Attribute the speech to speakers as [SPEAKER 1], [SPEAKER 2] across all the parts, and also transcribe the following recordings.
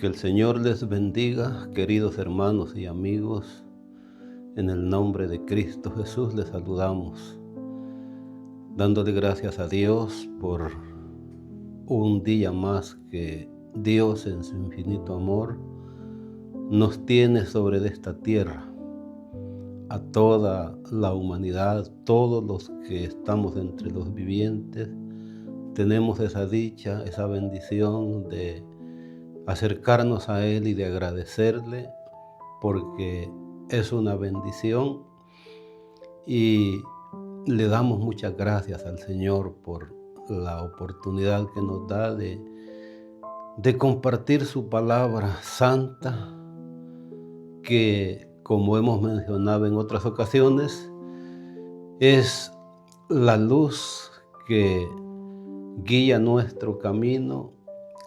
[SPEAKER 1] Que el Señor les bendiga, queridos hermanos y amigos. En el nombre de Cristo Jesús les saludamos, dándole gracias a Dios por un día más que Dios en su infinito amor nos tiene sobre esta tierra. A toda la humanidad, todos los que estamos entre los vivientes, tenemos esa dicha, esa bendición de acercarnos a Él y de agradecerle, porque es una bendición, y le damos muchas gracias al Señor por la oportunidad que nos da de compartir su palabra santa, que, como hemos mencionado en otras ocasiones, es la luz que guía nuestro camino,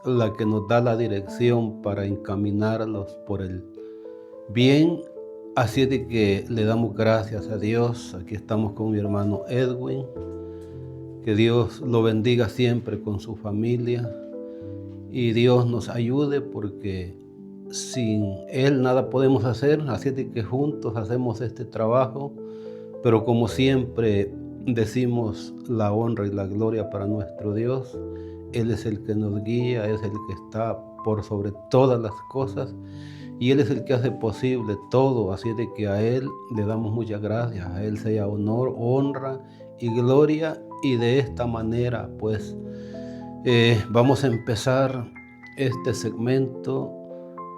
[SPEAKER 1] la que nos da la dirección para encaminarlos por el bien. Así de que le damos gracias a Dios. Aquí estamos con mi hermano Edwin. Que Dios lo bendiga siempre con su familia y Dios nos ayude, porque sin Él nada podemos hacer. Así de que juntos hacemos este trabajo, pero como siempre decimos, la honra y la gloria para nuestro Dios. Él es el que nos guía, es el que está por sobre todas las cosas, y Él es el que hace posible todo. Así de que a Él le damos muchas gracias, a Él sea honor, honra y gloria. Y de esta manera pues vamos a empezar este segmento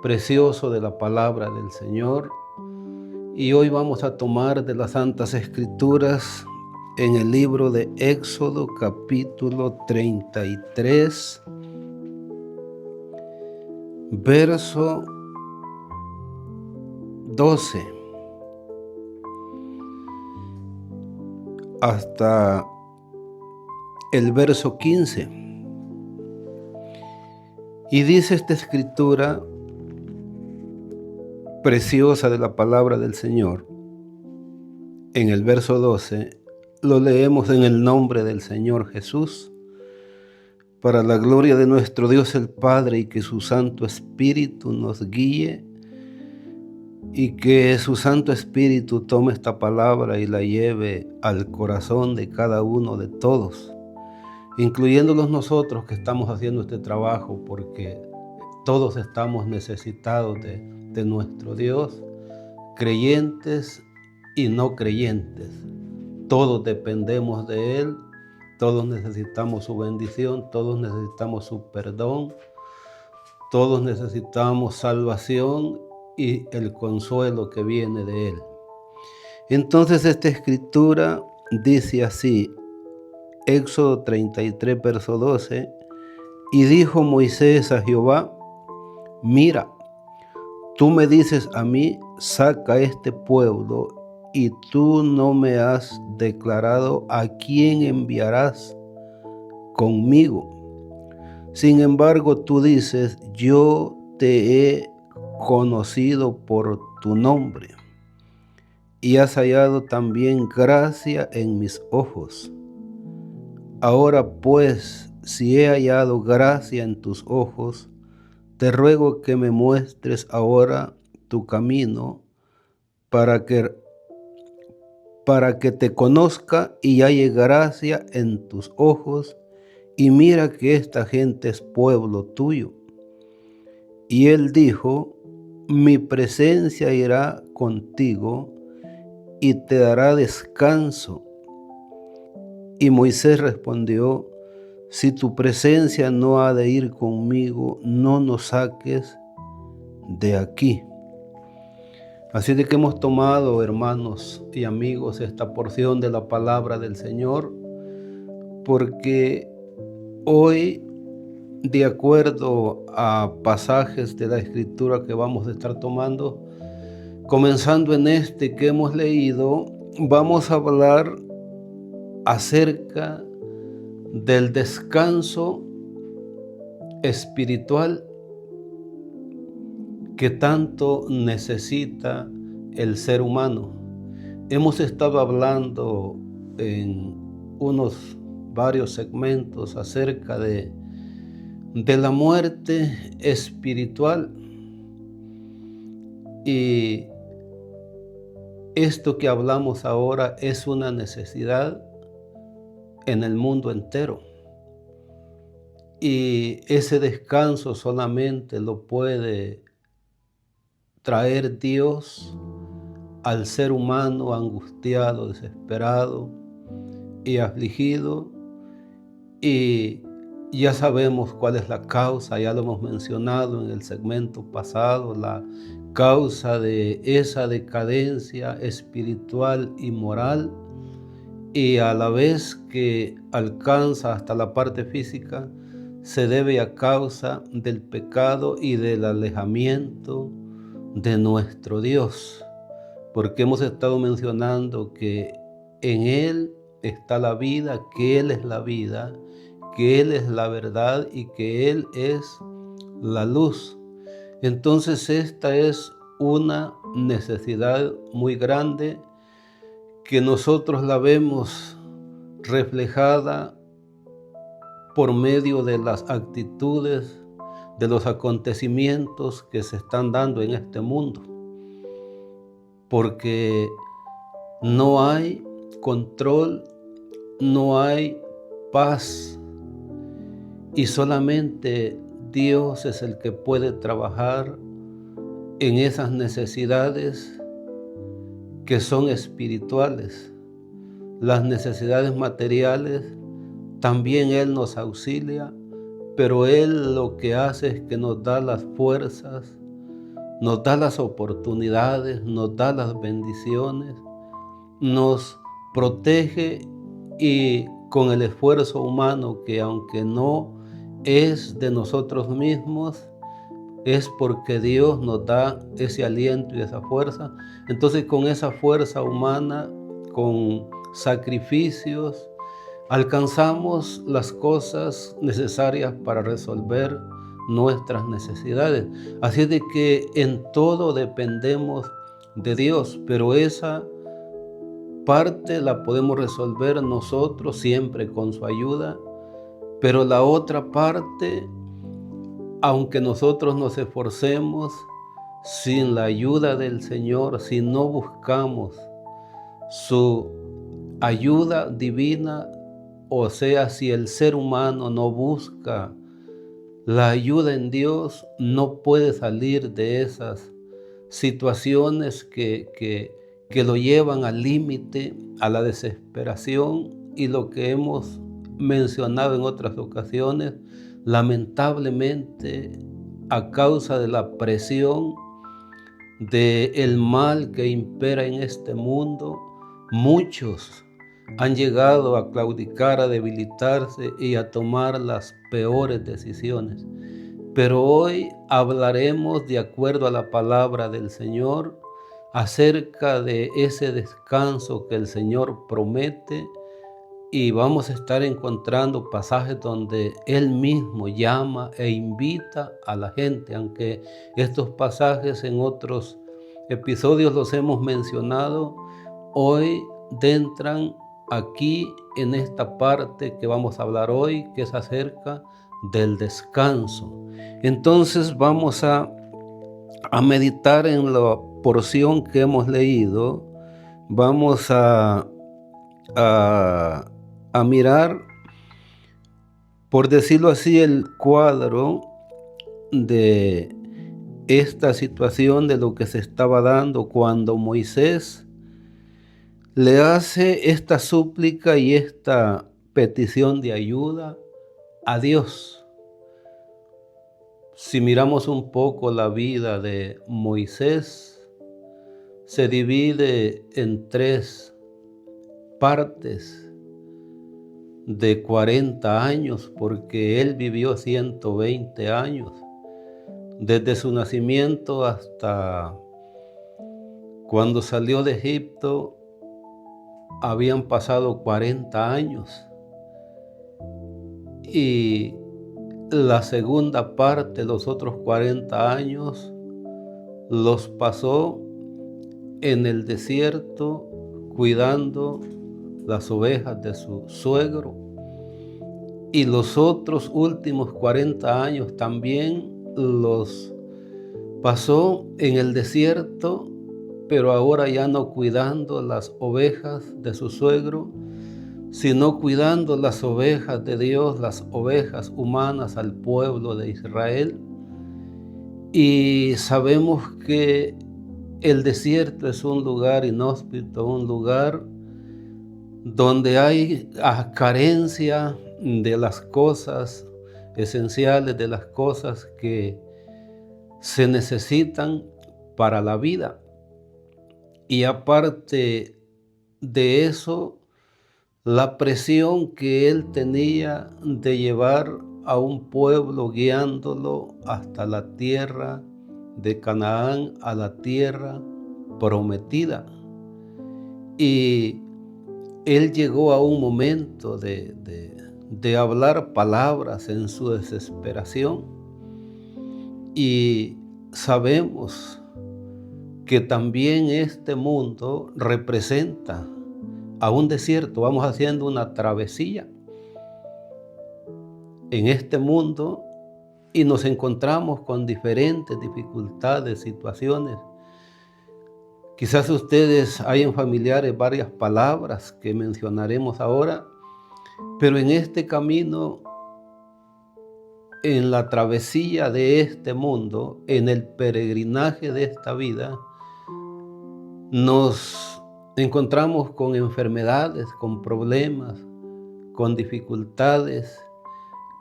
[SPEAKER 1] precioso de la palabra del Señor. Y hoy vamos a tomar de las Santas Escrituras en el libro de Éxodo, capítulo 33, verso 12 hasta el verso 15. Y dice esta escritura preciosa de la palabra del Señor, en el verso 12, lo leemos en el nombre del Señor Jesús, para la gloria de nuestro Dios el Padre, y que su Santo Espíritu nos guíe, y que su Santo Espíritu tome esta palabra y la lleve al corazón de cada uno de todos, incluyéndolos nosotros que estamos haciendo este trabajo, porque todos estamos necesitados de nuestro Dios, creyentes y no creyentes. Todos dependemos de Él, todos necesitamos su bendición, todos necesitamos su perdón, todos necesitamos salvación y el consuelo que viene de Él. Entonces esta escritura dice así, Éxodo 33, verso 12, y dijo Moisés a Jehová, mira, tú me dices a mí, saca este pueblo, y tú no me has declarado a quién enviarás conmigo. Sin embargo, tú dices, yo te he conocido por tu nombre, y has hallado también gracia en mis ojos. Ahora pues, si he hallado gracia en tus ojos, te ruego que me muestres ahora tu camino, para que te conozca y halle gracia en tus ojos, y mira que esta gente es pueblo tuyo. Y él dijo, mi presencia irá contigo y te dará descanso. Y Moisés respondió, si tu presencia no ha de ir conmigo, no nos saques de aquí. Así de que hemos tomado, hermanos y amigos, esta porción de la palabra del Señor, porque hoy, de acuerdo a pasajes de la Escritura que vamos a estar tomando, comenzando en este que hemos leído, vamos a hablar acerca del descanso espiritual que tanto necesita el ser humano. Hemos estado hablando en varios segmentos acerca de de la muerte espiritual. Y esto que hablamos ahora es una necesidad en el mundo entero. Y ese descanso solamente lo puede traer Dios al ser humano angustiado, desesperado y afligido. Y ya sabemos cuál es la causa, ya lo hemos mencionado en el segmento pasado, la causa de esa decadencia espiritual y moral, y a la vez que alcanza hasta la parte física, se debe a causa del pecado y del alejamiento de nuestro Dios, porque hemos estado mencionando que en Él está la vida, que Él es la vida, que Él es la verdad y que Él es la luz. Entonces esta es una necesidad muy grande que nosotros la vemos reflejada por medio de las actitudes, de los acontecimientos que se están dando en este mundo, porque no hay control, no hay paz, y solamente Dios es el que puede trabajar en esas necesidades que son espirituales. Las necesidades materiales también Él nos auxilia, pero Él lo que hace es que nos da las fuerzas, nos da las oportunidades, nos da las bendiciones, nos protege, y con el esfuerzo humano, que aunque no es de nosotros mismos, es porque Dios nos da ese aliento y esa fuerza. Entonces con esa fuerza humana, con sacrificios, alcanzamos las cosas necesarias para resolver nuestras necesidades. Así es de que en todo dependemos de Dios, pero esa parte la podemos resolver nosotros siempre con su ayuda, pero la otra parte, aunque nosotros nos esforcemos, sin la ayuda del Señor, si no buscamos su ayuda divina, o sea, si el ser humano no busca la ayuda en Dios, no puede salir de esas situaciones que lo llevan al límite, a la desesperación, y lo que hemos mencionado en otras ocasiones, lamentablemente, a causa de la presión del mal que impera en este mundo, muchos han llegado a claudicar, a debilitarse y a tomar las peores decisiones. Pero hoy hablaremos, de acuerdo a la palabra del Señor, acerca de ese descanso que el Señor promete, y vamos a estar encontrando pasajes donde Él mismo llama e invita a la gente, aunque estos pasajes en otros episodios los hemos mencionado. Hoy entran aquí en esta parte que vamos a hablar hoy, que es acerca del descanso. Entonces vamos a meditar en la porción que hemos leído. Vamos a mirar, por decirlo así, el cuadro de esta situación, de lo que se estaba dando cuando Moisés le hace esta súplica y esta petición de ayuda a Dios. Si miramos un poco la vida de Moisés, se divide en 3 partes de 40 años, porque él vivió 120 años. Desde su nacimiento hasta cuando salió de Egipto, habían pasado 40 años. Y la segunda parte, los otros 40 años, los pasó en el desierto cuidando las ovejas de su suegro. y los otros últimos 40 años también los pasó en el desierto, pero ahora ya no cuidando las ovejas de su suegro, sino cuidando las ovejas de Dios, las ovejas humanas al pueblo de Israel. Y sabemos que el desierto es un lugar inhóspito, un lugar donde hay carencia de las cosas esenciales, de las cosas que se necesitan para la vida. Y aparte de eso, la presión que él tenía de llevar a un pueblo guiándolo hasta la tierra de Canaán, a la tierra prometida. Y él llegó a un momento de hablar palabras en su desesperación. Y sabemos que también este mundo representa a un desierto. Vamos haciendo una travesía en este mundo y nos encontramos con diferentes dificultades, situaciones. Quizás ustedes hayan familiares varias palabras que mencionaremos ahora, pero en este camino, en la travesía de este mundo, en el peregrinaje de esta vida, nos encontramos con enfermedades, con problemas, con dificultades,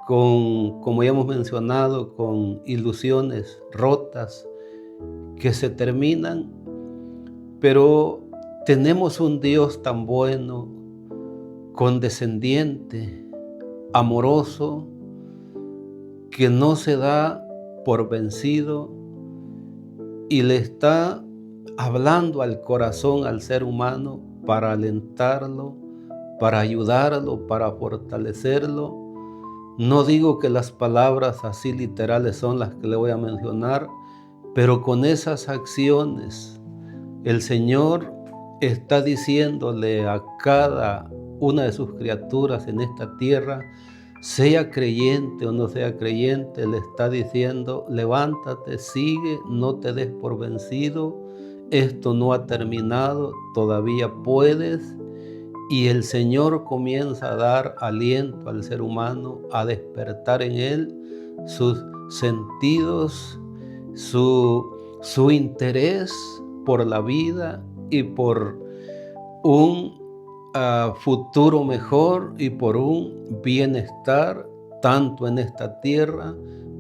[SPEAKER 1] como ya hemos mencionado, con ilusiones rotas que se terminan, pero tenemos un Dios tan bueno, condescendiente, amoroso, que no se da por vencido y le está hablando al corazón, al ser humano, para alentarlo, para ayudarlo, para fortalecerlo. No digo que las palabras así literales son las que le voy a mencionar, pero con esas acciones el Señor está diciéndole a cada una de sus criaturas en esta tierra, sea creyente o no sea creyente, le está diciendo, levántate, sigue, no te des por vencido, esto no ha terminado, todavía puedes. Y el Señor comienza a dar aliento al ser humano, a despertar en él sus sentidos, su interés por la vida y por un futuro mejor y por un bienestar, tanto en esta tierra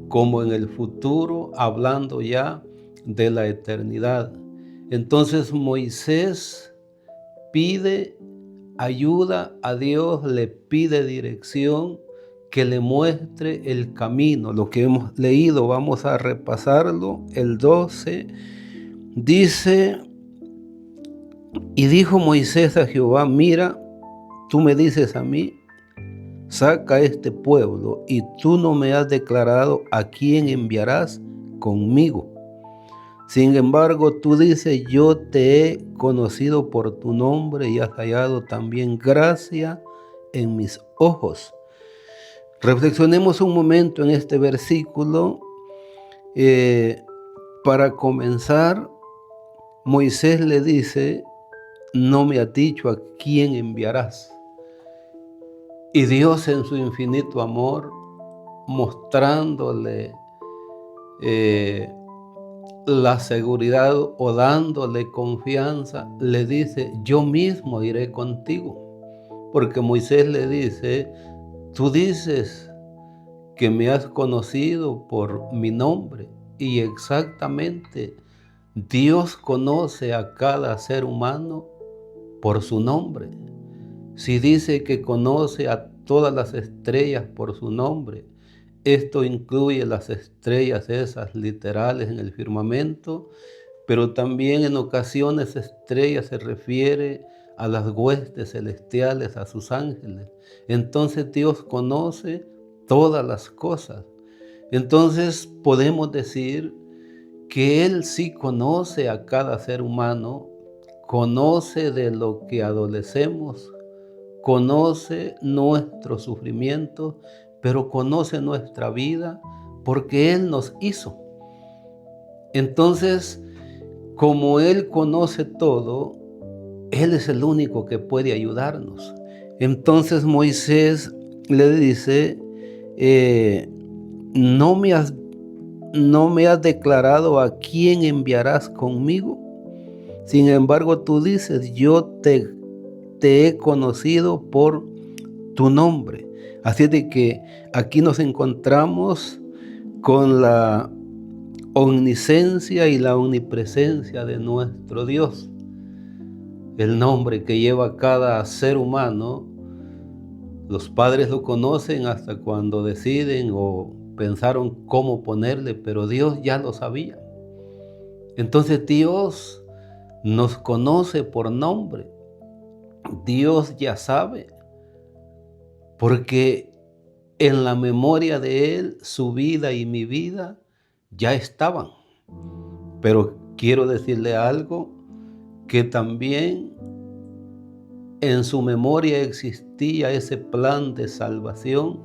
[SPEAKER 1] como en el futuro, hablando ya de la eternidad. Entonces Moisés pide ayuda a Dios, le pide dirección, que le muestre el camino. Lo que hemos leído, vamos a repasarlo. El 12 dice, y dijo Moisés a Jehová, mira, tú me dices a mí, saca este pueblo, y tú no me has declarado a quién enviarás conmigo. Sin embargo, tú dices, yo te he conocido por tu nombre y has hallado también gracia en mis ojos. Reflexionemos un momento en este versículo. Para comenzar, Moisés le dice, no me has dicho a quién enviarás. Y Dios en su infinito amor, mostrándole la seguridad o dándole confianza, le dice, yo mismo iré contigo. Porque Moisés le dice, tú dices que me has conocido por mi nombre. Y exactamente, Dios conoce a cada ser humano por su nombre. Si dice que conoce a todas las estrellas por su nombre, esto incluye las estrellas esas literales en el firmamento, pero también en ocasiones estrellas se refiere a las huestes celestiales, a sus ángeles. Entonces Dios conoce todas las cosas. Entonces podemos decir que Él sí conoce a cada ser humano, conoce de lo que adolecemos, conoce nuestros sufrimientos, pero conoce nuestra vida porque Él nos hizo. Entonces, como Él conoce todo, Él es el único que puede ayudarnos. Entonces Moisés le dice, ¿no me has declarado a quién enviarás conmigo? Sin embargo, tú dices, yo te he conocido por tu nombre. Así de que aquí nos encontramos con la omnisciencia y la omnipresencia de nuestro Dios. El nombre que lleva cada ser humano, los padres lo conocen hasta cuando deciden o pensaron cómo ponerle, pero Dios ya lo sabía. Entonces Dios nos conoce por nombre. Dios ya sabe, porque en la memoria de Él, su vida y mi vida ya estaban. Pero quiero decirle algo, que también en su memoria existía ese plan de salvación,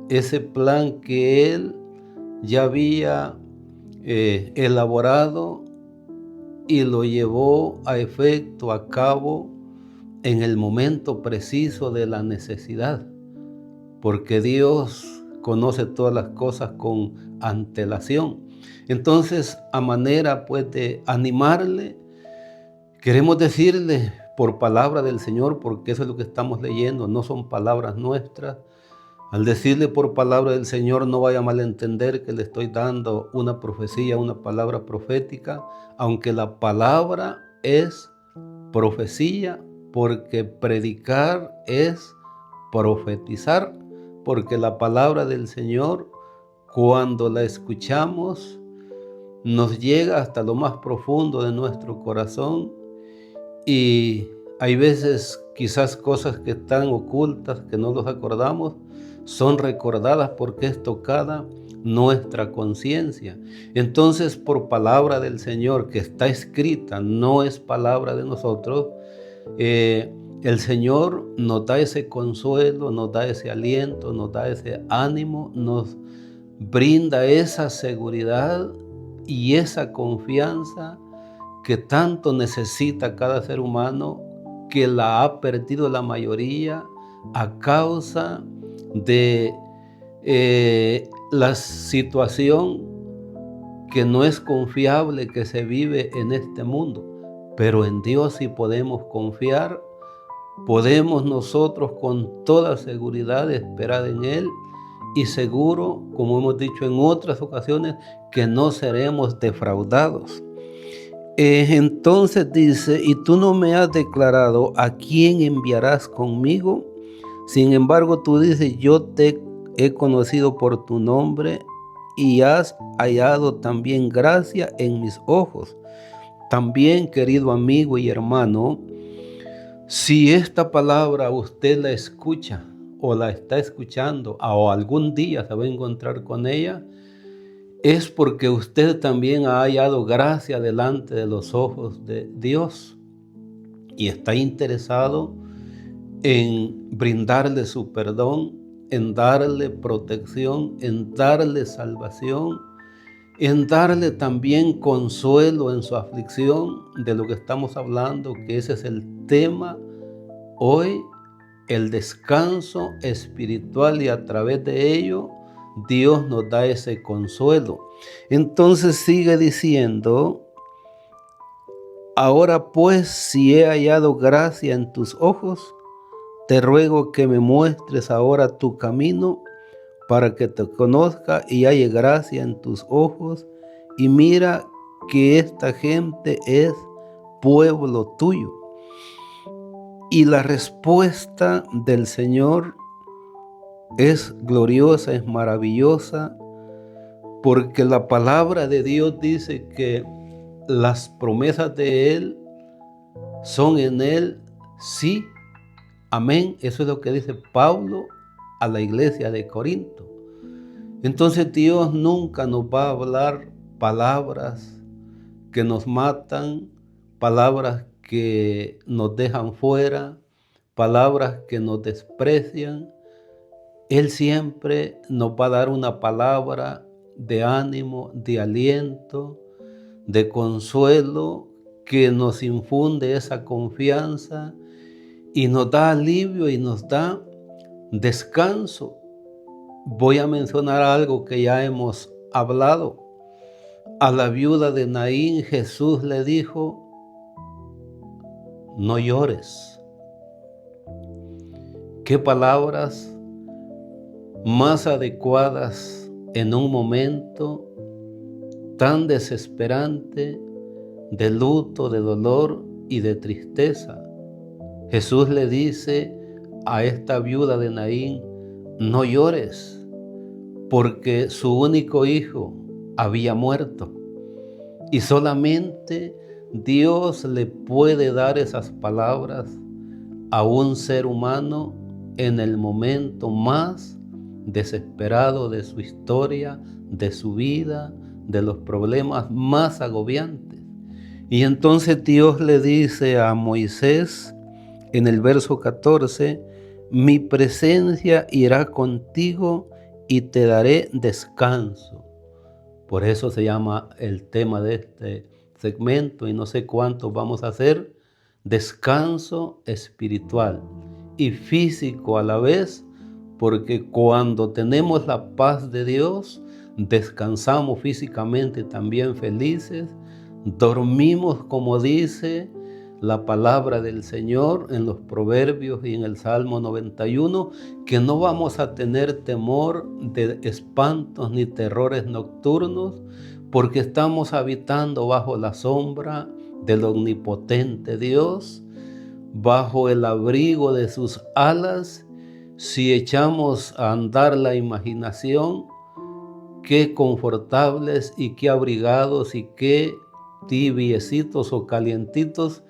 [SPEAKER 1] ese plan que Él ya había elaborado y lo llevó a efecto, a cabo, en el momento preciso de la necesidad, porque Dios conoce todas las cosas con antelación. Entonces, a manera pues de animarle, queremos decirle por palabra del Señor, porque eso es lo que estamos leyendo, no son palabras nuestras. Al decirle por palabra del Señor, no vaya a malentender que le estoy dando una profecía, una palabra profética, aunque la palabra es profecía, porque predicar es profetizar, porque la palabra del Señor, cuando la escuchamos, nos llega hasta lo más profundo de nuestro corazón, y hay veces quizás cosas que están ocultas, que no nos acordamos, son recordadas porque es tocada nuestra conciencia. Entonces, por palabra del Señor que está escrita, no es palabra de nosotros, el Señor nos da ese consuelo, nos da ese aliento, nos da ese ánimo, nos brinda esa seguridad y esa confianza que tanto necesita cada ser humano, que la ha perdido la mayoría a causa de la situación que no es confiable que se vive en este mundo. Pero en Dios sí podemos confiar, podemos nosotros con toda seguridad esperar en Él, y seguro, como hemos dicho en otras ocasiones, que no seremos defraudados. Entonces dice, y tú no me has declarado a quién enviarás conmigo. Sin embargo, tú dices, yo te he conocido por tu nombre y has hallado también gracia en mis ojos. También, querido amigo y hermano, si esta palabra usted la escucha o la está escuchando o algún día se va a encontrar con ella, es porque usted también ha hallado gracia delante de los ojos de Dios y está interesado en brindarle su perdón, en darle protección, en darle salvación, en darle también consuelo en su aflicción, de lo que estamos hablando, que ese es el tema hoy, el descanso espiritual, y a través de ello Dios nos da ese consuelo. Entonces sigue diciendo, ahora pues, si he hallado gracia en tus ojos, te ruego que me muestres ahora tu camino para que te conozca y halle gracia en tus ojos. Y mira que esta gente es pueblo tuyo. Y la respuesta del Señor es gloriosa, es maravillosa, porque la palabra de Dios dice que las promesas de Él son en Él sí, amén. Eso es lo que dice Pablo a la iglesia de Corinto. Entonces Dios nunca nos va a hablar palabras que nos matan, palabras que nos dejan fuera, palabras que nos desprecian, Él siempre nos va a dar una palabra de ánimo, de aliento, de consuelo, que nos infunde esa confianza y nos da alivio y nos da descanso. Voy a mencionar algo que ya hemos hablado. A la viuda de Naín, Jesús le dijo: no llores. ¿Qué palabras más adecuadas en un momento tan desesperante de luto, de dolor y de tristeza? Jesús le dice a esta viuda de Naín: no llores, porque su único hijo había muerto y solamente Dios le puede dar esas palabras a un ser humano en el momento más desesperado de su historia, de su vida, de los problemas más agobiantes. Y entonces Dios le dice a Moisés en el verso 14: mi presencia irá contigo y te daré descanso. Por eso se llama el tema de este segmento, y no sé cuántos vamos a hacer: descanso espiritual y físico a la vez, porque cuando tenemos la paz de Dios, descansamos físicamente también felices, dormimos como dice la palabra del Señor en los Proverbios y en el Salmo 91, que no vamos a tener temor de espantos ni terrores nocturnos, porque estamos habitando bajo la sombra del omnipotente Dios, bajo el abrigo de sus alas. Si echamos a andar la imaginación, qué confortables y qué abrigados y qué tibiecitos o calientitos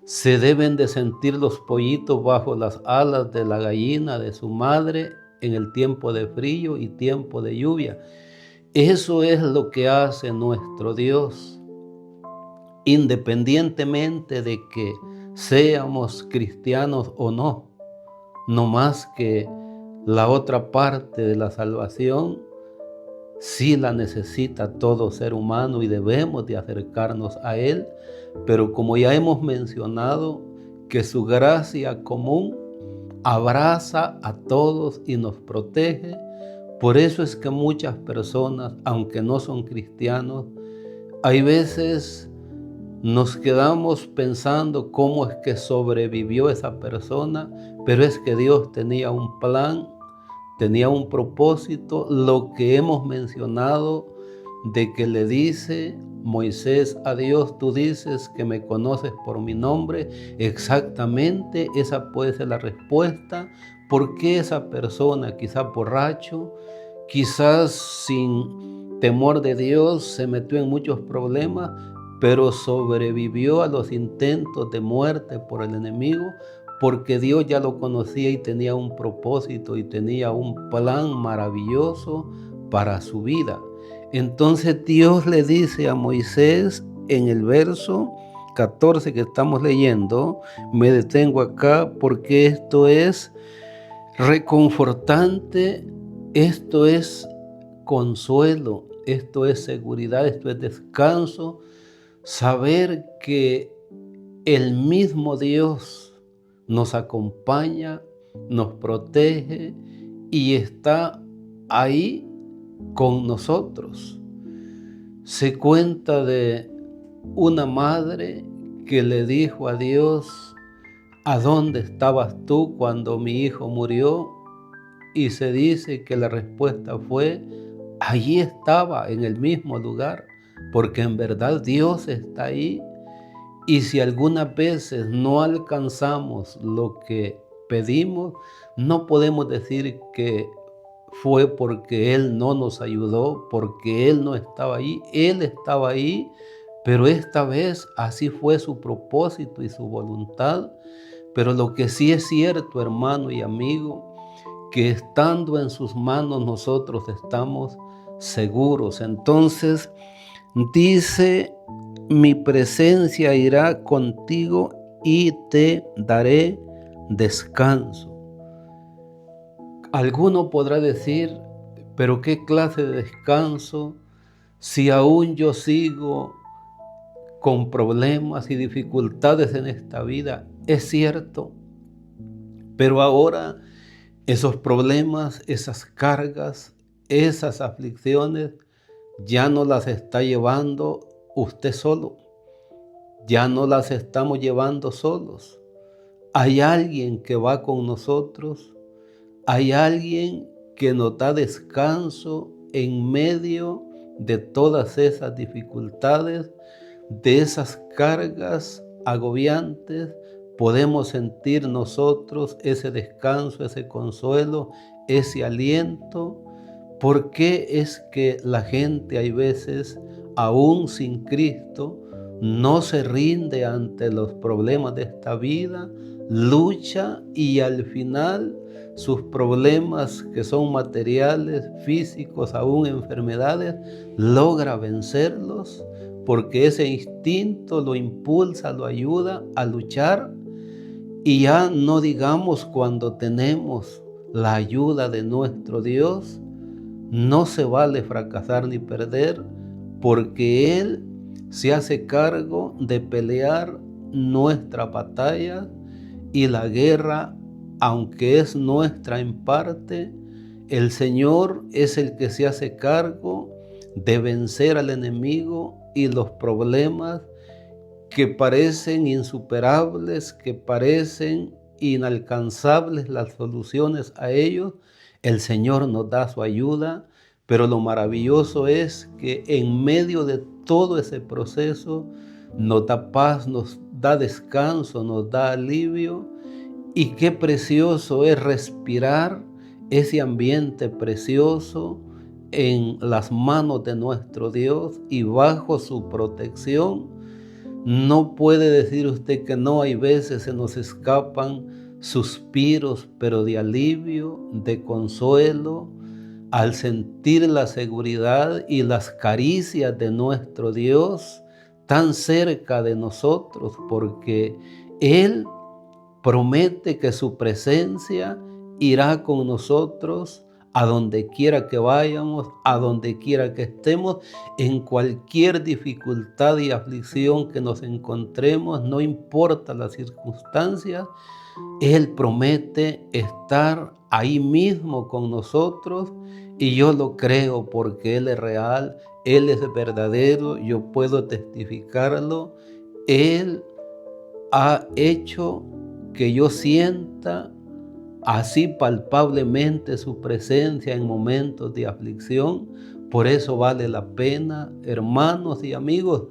[SPEAKER 1] se deben de sentir los pollitos bajo las alas de la gallina de su madre en el tiempo de frío y tiempo de lluvia. Eso es lo que hace nuestro Dios, independientemente de que seamos cristianos o no. No más que la otra parte de la salvación sí la necesita todo ser humano y debemos de acercarnos a Él, pero como ya hemos mencionado, que su gracia común abraza a todos y nos protege. Por eso es que muchas personas, aunque no son cristianos, hay veces nos quedamos pensando cómo es que sobrevivió esa persona, pero es que Dios tenía un plan, tenía un propósito. Lo que hemos mencionado de que le dice Moisés a Dios: tú dices que me conoces por mi nombre. Exactamente esa puede ser la respuesta. ¿Por qué esa persona, quizás borracho, quizás sin temor de Dios, se metió en muchos problemas, pero sobrevivió a los intentos de muerte por el enemigo? Porque Dios ya lo conocía y tenía un propósito y tenía un plan maravilloso para su vida. Entonces Dios le dice a Moisés en el verso 14 que estamos leyendo, me detengo acá porque esto es reconfortante, esto es consuelo, esto es seguridad, esto es descanso, saber que el mismo Dios nos acompaña, nos protege y está ahí con nosotros. Se cuenta de una madre que le dijo a Dios: ¿a dónde estabas tú cuando mi hijo murió? Y se dice que la respuesta fue: allí estaba, en el mismo lugar, porque en verdad Dios está ahí. Y si algunas veces no alcanzamos lo que pedimos, no podemos decir que fue porque Él no nos ayudó, porque Él no estaba ahí. Él estaba ahí, pero esta vez así fue su propósito y su voluntad. Pero lo que sí es cierto, hermano y amigo, que estando en sus manos nosotros estamos seguros. Entonces dice: mi presencia irá contigo y te daré descanso. Alguno podrá decir, pero ¿qué clase de descanso si aún yo sigo con problemas y dificultades en esta vida? Es cierto, pero ahora esos problemas, esas cargas, esas aflicciones ya no las está llevando usted solo, ya no las estamos llevando solos. Hay alguien que va con nosotros, hay alguien que nos da descanso en medio de todas esas dificultades, de esas cargas agobiantes. Podemos sentir nosotros ese descanso, ese consuelo, ese aliento. ¿Por qué es que la gente hay veces, aún sin Cristo, no se rinde ante los problemas de esta vida, lucha y al final sus problemas que son materiales, físicos, aún enfermedades, logra vencerlos? Porque ese instinto lo impulsa, lo ayuda a luchar. Y ya no digamos cuando tenemos la ayuda de nuestro Dios, no se vale fracasar ni perder, porque Él se hace cargo de pelear nuestra batalla y la guerra, aunque es nuestra en parte, el Señor es el que se hace cargo de vencer al enemigo y los problemas que parecen insuperables, que parecen inalcanzables las soluciones a ellos. El Señor nos da su ayuda, pero lo maravilloso es que en medio de todo ese proceso nos da paz, nos da descanso, nos da alivio. Y qué precioso es respirar ese ambiente precioso en las manos de nuestro Dios y bajo su protección. No puede decir usted que no, hay veces se nos escapan suspiros, pero de alivio, de consuelo, al sentir la seguridad y las caricias de nuestro Dios tan cerca de nosotros, porque Él promete que su presencia irá con nosotros a donde quiera que vayamos, a donde quiera que estemos, en cualquier dificultad y aflicción que nos encontremos, no importa las circunstancias, Él promete estar ahí mismo con nosotros, y yo lo creo porque Él es real, Él es verdadero, yo puedo testificarlo. Él ha hecho que yo sienta así palpablemente su presencia en momentos de aflicción. Por eso vale la pena, hermanos y amigos,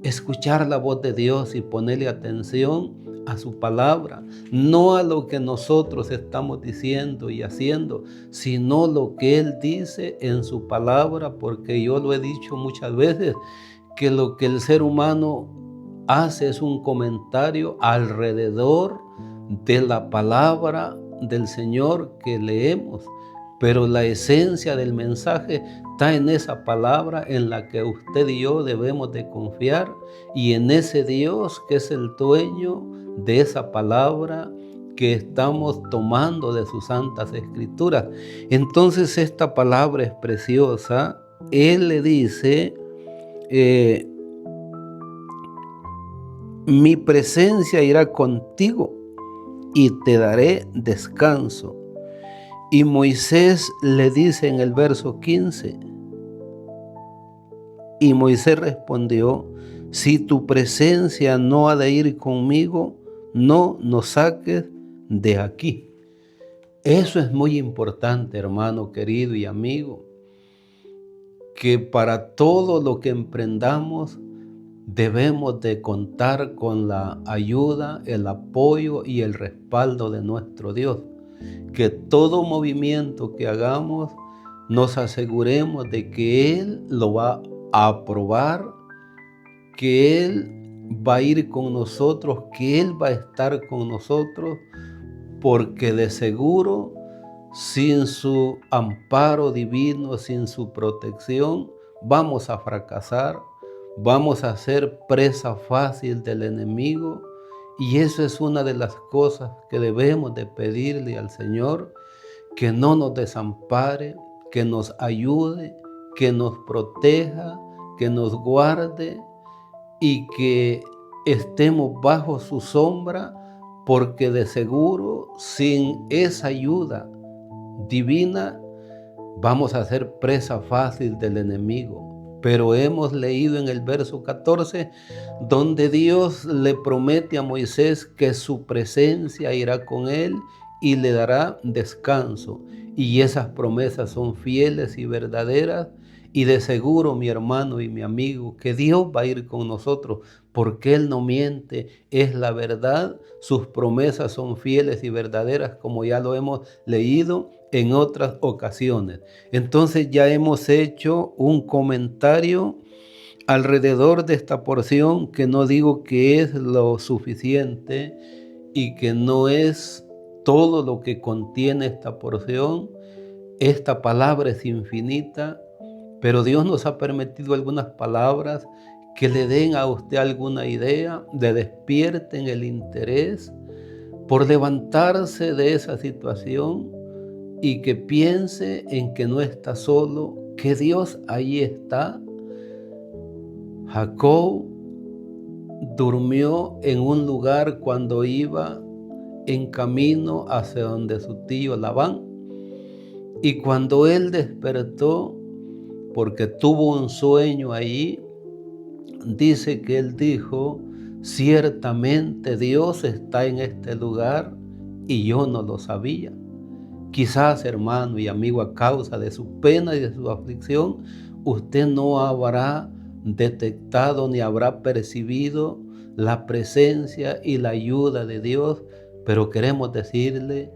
[SPEAKER 1] escuchar la voz de Dios y ponerle atención a su palabra, no a lo que nosotros estamos diciendo y haciendo, sino lo que Él dice en su palabra, porque yo lo he dicho muchas veces, que lo que el ser humano hace es un comentario alrededor de la palabra del Señor que leemos, pero la esencia del mensaje está en esa palabra en la que usted y yo debemos de confiar, y en ese Dios que es el dueño de esa palabra que estamos tomando de sus santas escrituras. Entonces esta palabra es preciosa. Él le dice, mi presencia irá contigo y te daré descanso. Y Moisés le dice en el verso 15, y Moisés respondió, si tu presencia no ha de ir conmigo, no nos saques de aquí. Eso es muy importante, hermano querido y amigo, que para todo lo que emprendamos debemos de contar con la ayuda, el apoyo y el respaldo de nuestro Dios. Que todo movimiento que hagamos nos aseguremos de que Él lo va a aprobar, que Él va a ir con nosotros, que Él va a estar con nosotros, porque de seguro, sin su amparo divino, sin su protección, vamos a fracasar, vamos a ser presa fácil del enemigo, Y eso es una de las cosas que debemos de pedirle al Señor, que no nos desampare, que nos ayude, que nos proteja, que nos guarde y que estemos bajo su sombra, porque de seguro sin esa ayuda divina vamos a ser presa fácil del enemigo. Pero hemos leído en el verso 14, donde Dios le promete a Moisés que su presencia irá con él y le dará descanso. Y esas promesas son fieles y verdaderas. Y de seguro, mi hermano y mi amigo, que Dios va a ir con nosotros, porque Él no miente, es la verdad. Sus promesas son fieles y verdaderas, como ya lo hemos leído en otras ocasiones. Entonces ya hemos hecho un comentario alrededor de esta porción, que no digo que es lo suficiente y que no es todo lo que contiene esta porción. Esta palabra es infinita, pero Dios nos ha permitido algunas palabras que le den a usted alguna idea, le despierten el interés por levantarse de esa situación y que piense en que no está solo, que Dios ahí está. Jacob durmió en un lugar cuando iba en camino hacia donde su tío Labán, y cuando él despertó, porque tuvo un sueño allí, dice que él dijo: ciertamente Dios está en este lugar y yo no lo sabía. Quizás, hermano y amigo, a causa de su pena y de su aflicción, usted no habrá detectado ni habrá percibido la presencia y la ayuda de Dios, pero queremos decirle,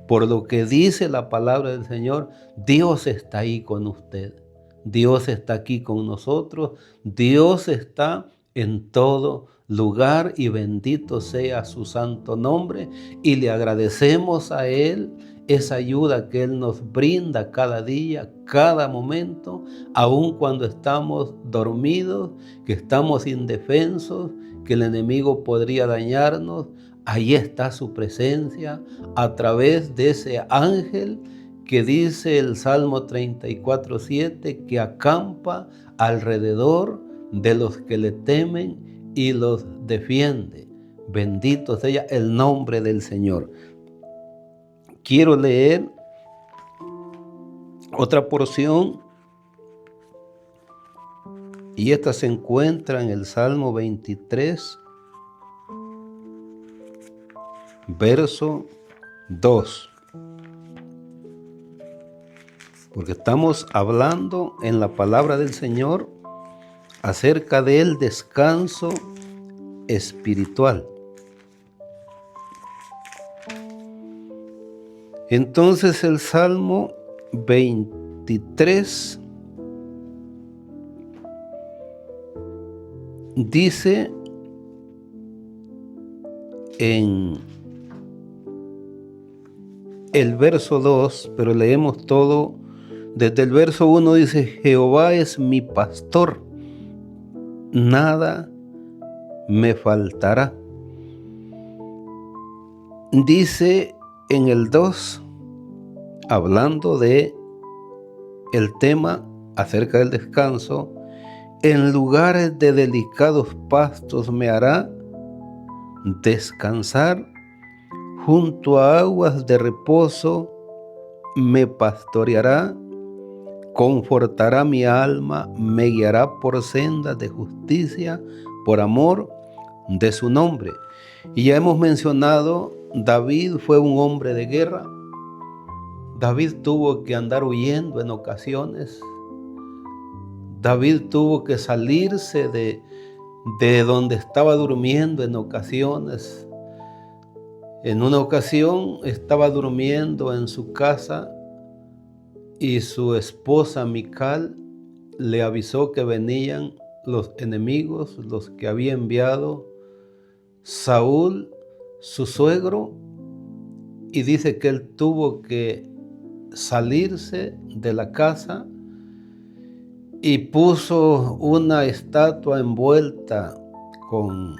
[SPEAKER 1] por lo que dice la palabra del Señor, Dios está ahí con usted. Dios está aquí con nosotros. Dios está en todo lugar y bendito sea su santo nombre. Y le agradecemos a Él esa ayuda que Él nos brinda cada día, cada momento, aun cuando estamos dormidos, que estamos indefensos, que el enemigo podría dañarnos. Ahí está su presencia a través de ese ángel que dice el Salmo 34:7, que acampa alrededor de los que le temen y los defiende. Bendito sea el nombre del Señor. Quiero leer otra porción, y esta se encuentra en el Salmo 23, verso 2. Porque estamos hablando en la palabra del Señor acerca del descanso espiritual. Entonces el Salmo 23 dice en el verso 2, pero leemos todo. Desde el verso 1 dice: Jehová es mi pastor, nada me faltará. Dice en el 2, hablando de el tema acerca del descanso: en lugares de delicados pastos me hará descansar, junto a aguas de reposo me pastoreará, confortará mi alma, me guiará por sendas de justicia, por amor de su nombre. Y ya hemos mencionado, David fue un hombre de guerra. David tuvo que andar huyendo en ocasiones. David tuvo que salirse de donde estaba durmiendo en ocasiones. En una ocasión estaba durmiendo en su casa y su esposa Mical le avisó que venían los enemigos, los que había enviado Saúl, su suegro, y dice que él tuvo que salirse de la casa y puso una estatua envuelta con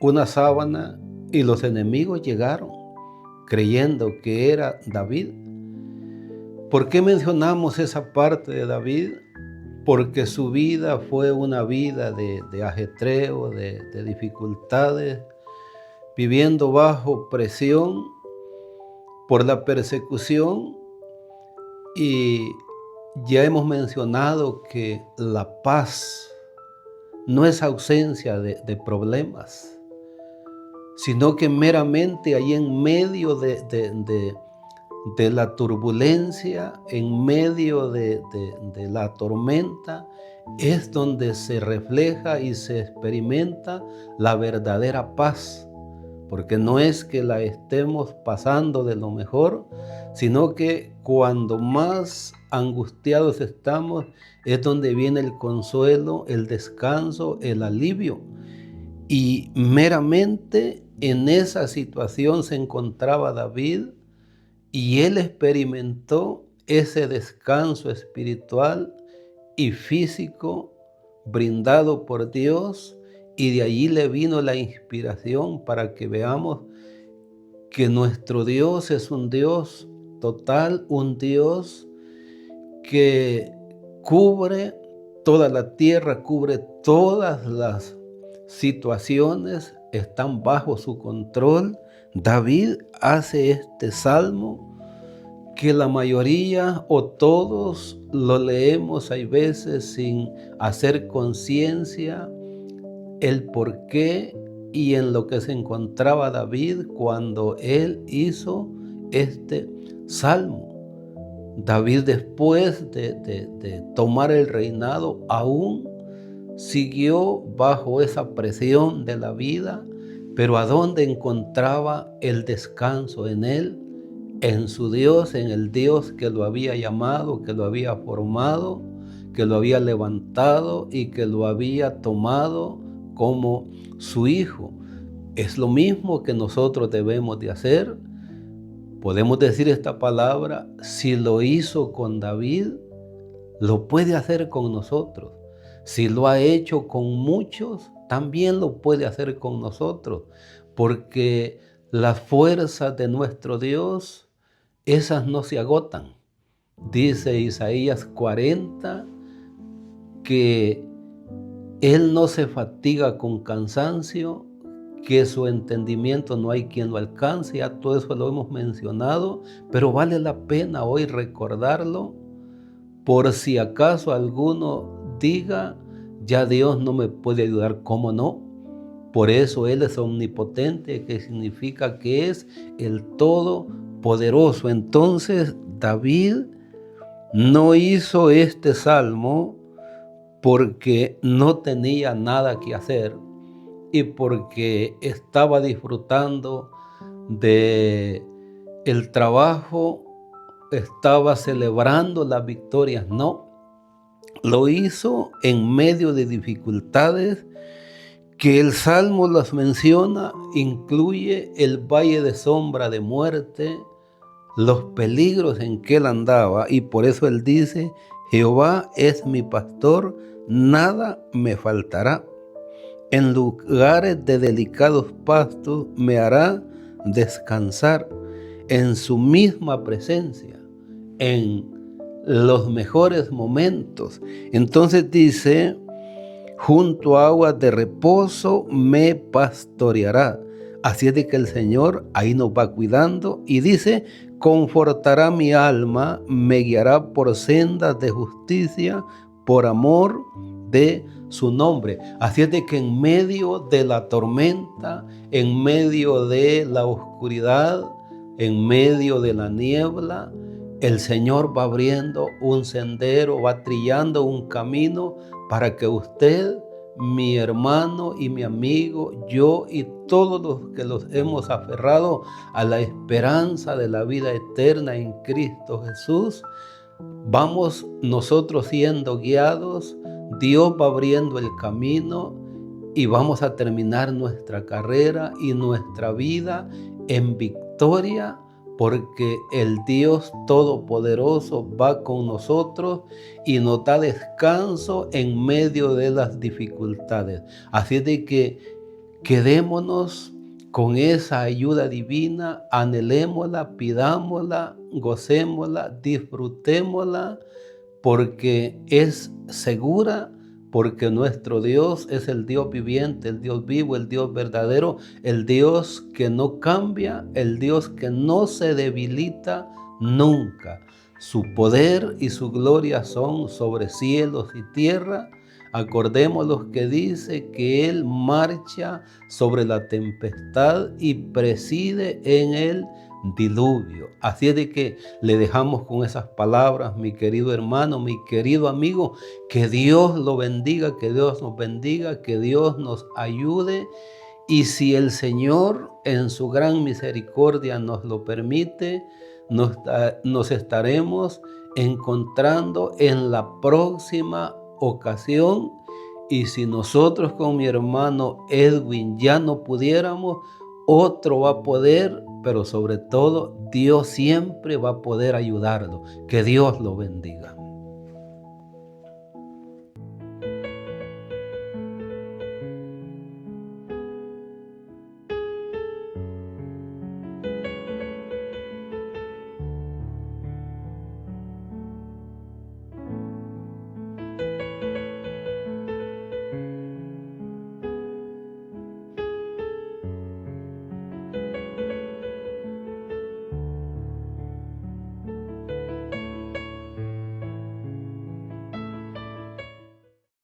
[SPEAKER 1] una sábana y los enemigos llegaron creyendo que era David. ¿Por qué mencionamos esa parte de David? Porque su vida fue una vida de ajetreo, de dificultades, viviendo bajo presión por la persecución. Y ya hemos mencionado que la paz no es ausencia de problemas, sino que meramente ahí en medio de la turbulencia, en medio de la tormenta, es donde se refleja y se experimenta la verdadera paz. Porque no es que la estemos pasando de lo mejor, sino que cuando más angustiados estamos, es donde viene el consuelo, el descanso, el alivio. Y meramente en esa situación se encontraba David, y él experimentó ese descanso espiritual y físico brindado por Dios, y de allí le vino la inspiración para que veamos que nuestro Dios es un Dios total, un Dios que cubre toda la tierra, cubre todas las situaciones, están bajo su control. David hace este salmo que la mayoría o todos lo leemos hay veces sin hacer conciencia el por qué y en lo que se encontraba David cuando él hizo este salmo. David, después de tomar el reinado, aún siguió bajo esa presión de la vida, pero ¿a dónde encontraba el descanso? En él, en su Dios, en el Dios que lo había llamado, que lo había formado, que lo había levantado y que lo había tomado como su hijo. Es lo mismo que nosotros debemos de hacer. Podemos decir esta palabra: si lo hizo con David, lo puede hacer con nosotros. Si lo ha hecho con muchos, también lo puede hacer con nosotros, porque las fuerzas de nuestro Dios, esas no se agotan. Dice Isaías 40 que Él no se fatiga con cansancio, que su entendimiento no hay quien lo alcance. Ya todo eso lo hemos mencionado, pero vale la pena hoy recordarlo, por si acaso alguno diga: ya Dios no me puede ayudar. ¿Cómo no? Por eso Él es omnipotente, que significa que es el Todopoderoso. Entonces David no hizo este salmo porque no tenía nada que hacer y porque estaba disfrutando de el trabajo, estaba celebrando las victorias. No, lo hizo en medio de dificultades que el Salmo las menciona. Incluye el valle de sombra de muerte, los peligros en que él andaba, y por eso él dice: Jehová es mi pastor, nada me faltará. En lugares de delicados pastos me hará descansar. En su misma presencia, en los mejores momentos. Entonces dice: junto a aguas de reposo me pastoreará. Así es de que el Señor ahí nos va cuidando, y dice: confortará mi alma, me guiará por sendas de justicia, por amor de su nombre. Así es de que en medio de la tormenta, en medio de la oscuridad, en medio de la niebla, el Señor va abriendo un sendero, va trillando un camino para que usted, mi hermano y mi amigo, yo y todos los que los hemos aferrado a la esperanza de la vida eterna en Cristo Jesús, vamos nosotros siendo guiados. Dios va abriendo el camino y vamos a terminar nuestra carrera y nuestra vida en victoria, porque el Dios Todopoderoso va con nosotros y nos da descanso en medio de las dificultades. Así de que quedémonos con esa ayuda divina, anhelémosla, pidámosla, gocémosla, disfrutémosla, porque es segura, porque nuestro Dios es el Dios viviente, el Dios vivo, el Dios verdadero, el Dios que no cambia, el Dios que no se debilita nunca. Su poder y su gloria son sobre cielos y tierra. Acordémonos que dice que Él marcha sobre la tempestad y preside en el diluvio. Así es de que le dejamos con esas palabras, mi querido hermano, mi querido amigo, que Dios lo bendiga, que Dios nos bendiga, que Dios nos ayude. Y si el Señor en su gran misericordia nos lo permite, nos estaremos encontrando en la próxima ocasión. Y si nosotros con mi hermano Edwin ya no pudiéramos, otro va a poder, pero sobre todo Dios siempre va a poder ayudarlo. Que Dios lo bendiga.